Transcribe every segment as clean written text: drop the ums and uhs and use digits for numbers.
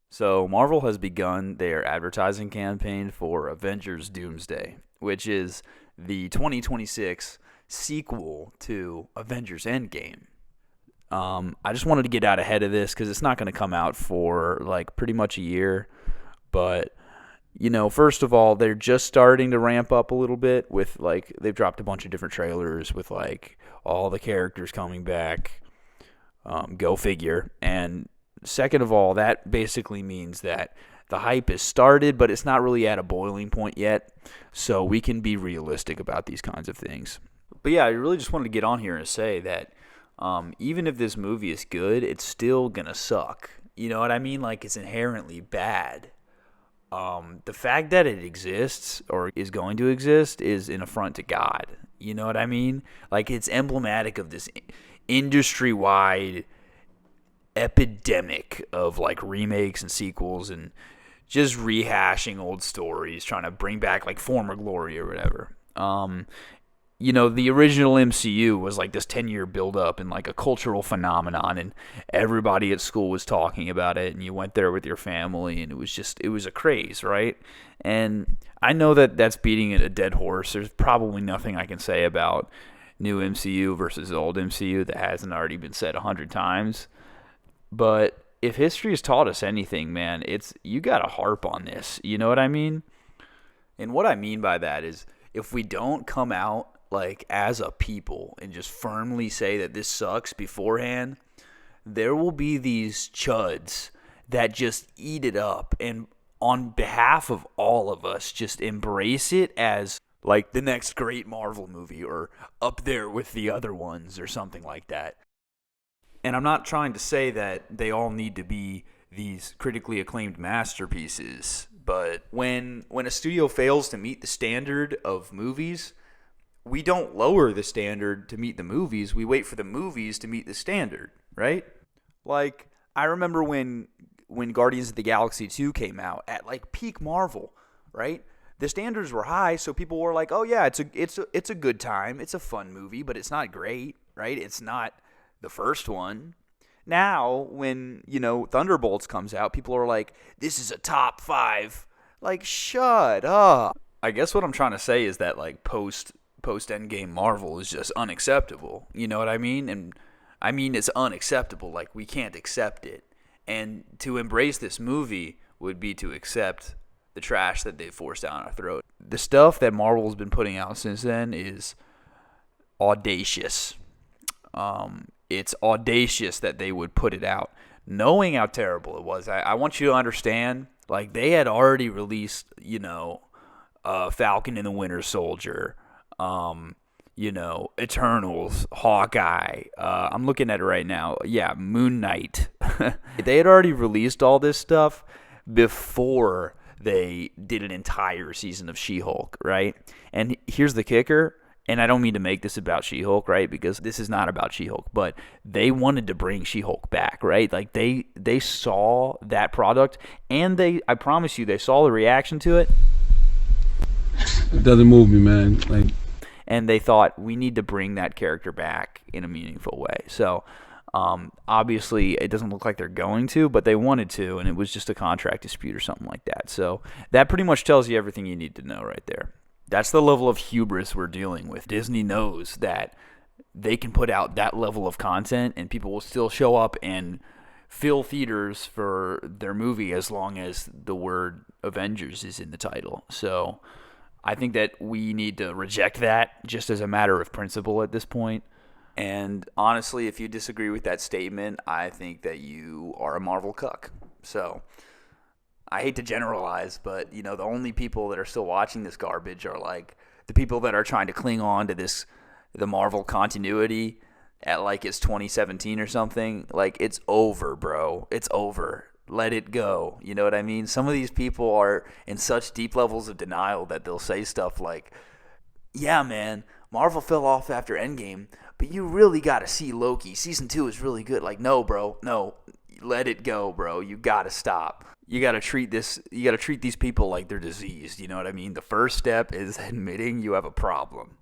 So, Marvel has begun their advertising campaign for Avengers Doomsday, which is the 2026 sequel to Avengers Endgame. I just wanted to get out ahead of this because it's not going to come out for like pretty much a year. But, first of all, they're just starting to ramp up a little bit with like, they've dropped a bunch of different trailers with like all the characters coming back. Go figure. And second of all, that basically means that the hype is started, but it's not really at a boiling point yet. So we can be realistic about these kinds of things. But yeah, I really just wanted to get on here and say that even if this movie is good, it's still going to suck. You know what I mean? Like, it's inherently bad. The fact that it exists or is going to exist is an affront to God. You know what I mean? Like, it's emblematic of this industry-wide epidemic of like remakes and sequels and just rehashing old stories, trying to bring back like former glory or whatever. The original MCU was like this 10-year build-up and like a cultural phenomenon, and everybody at school was talking about it, and you went there with your family, and it was a craze, right? And I know that that's beating a dead horse. There's probably nothing I can say about new MCU versus old MCU that hasn't already been said 100 times. But if history has taught us anything, man, it's you got to harp on this. You know what I mean? And what I mean by that is if we don't come out like as a people and just firmly say that this sucks beforehand, there will be these chuds that just eat it up and on behalf of all of us just embrace it as like the next great Marvel movie or up there with the other ones or something like that. And I'm not trying to say that they all need to be these critically acclaimed masterpieces, but when a studio fails to meet the standard of movies, we don't lower the standard to meet the movies. We wait for the movies to meet the standard, right? Like I remember when Guardians of the Galaxy 2 came out at like peak Marvel, right? The standards were high, so people were like, "Oh yeah, it's a good time. It's a fun movie, but it's not great, right? It's not the first one." Now, when, Thunderbolts comes out, people are like, "This is a top 5." Like, shut up. I guess what I'm trying to say is that like post Endgame Marvel is just unacceptable. You know what I mean? And I mean it's unacceptable. Like we can't accept it. And to embrace this movie would be to accept the trash that they forced down our throat. The stuff that Marvel's been putting out since then is audacious. It's audacious that they would put it out, knowing how terrible it was. I want you to understand, like they had already released, Falcon and the Winter Soldier, Eternals, Hawkeye. I'm looking at it right now. Yeah, Moon Knight. They had already released all this stuff before they did an entire season of She-Hulk, right? And here's the kicker, and I don't mean to make this about She-Hulk, right? Because this is not about She-Hulk, but they wanted to bring She-Hulk back, right? Like they saw that product, and I promise you, they saw the reaction to it. It doesn't move me, man. Like, and they thought we need to bring that character back in a meaningful way. So obviously it doesn't look like they're going to, but they wanted to, and it was just a contract dispute or something like that. So that pretty much tells you everything you need to know right there. That's the level of hubris we're dealing with. Disney knows that they can put out that level of content and people will still show up and fill theaters for their movie as long as the word Avengers is in the title. So I think that we need to reject that just as a matter of principle at this point. And honestly, if you disagree with that statement, I think that you are a Marvel cuck. So I hate to generalize, but the only people that are still watching this garbage are like the people that are trying to cling on to the Marvel continuity at like it's 2017 or something. Like it's over, bro. It's over. Let it go. You know what I mean? Some of these people are in such deep levels of denial that they'll say stuff like, "Yeah, man, Marvel fell off after Endgame, but you really got to see Loki. Season 2 is really good." Like, no, bro. No. Let it go, bro. You got to stop. You got to treat these people like they're diseased. You know what I mean? The first step is admitting you have a problem.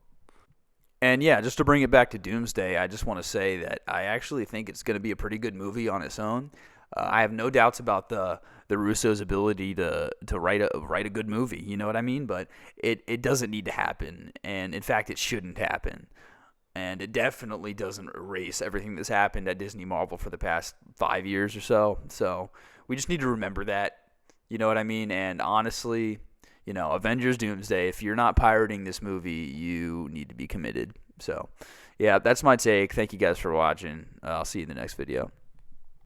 And yeah, just to bring it back to Doomsday, I just want to say that I actually think it's going to be a pretty good movie on its own. I have no doubts about the the Russo's ability to write a good movie. You know what I mean? But it doesn't need to happen, and in fact, it shouldn't happen. And it definitely doesn't erase everything that's happened at Disney Marvel for the past 5 years or so. So we just need to remember that. You know what I mean? And honestly, Avengers Doomsday, if you're not pirating this movie, you need to be committed. So, yeah, that's my take. Thank you guys for watching. I'll see you in the next video.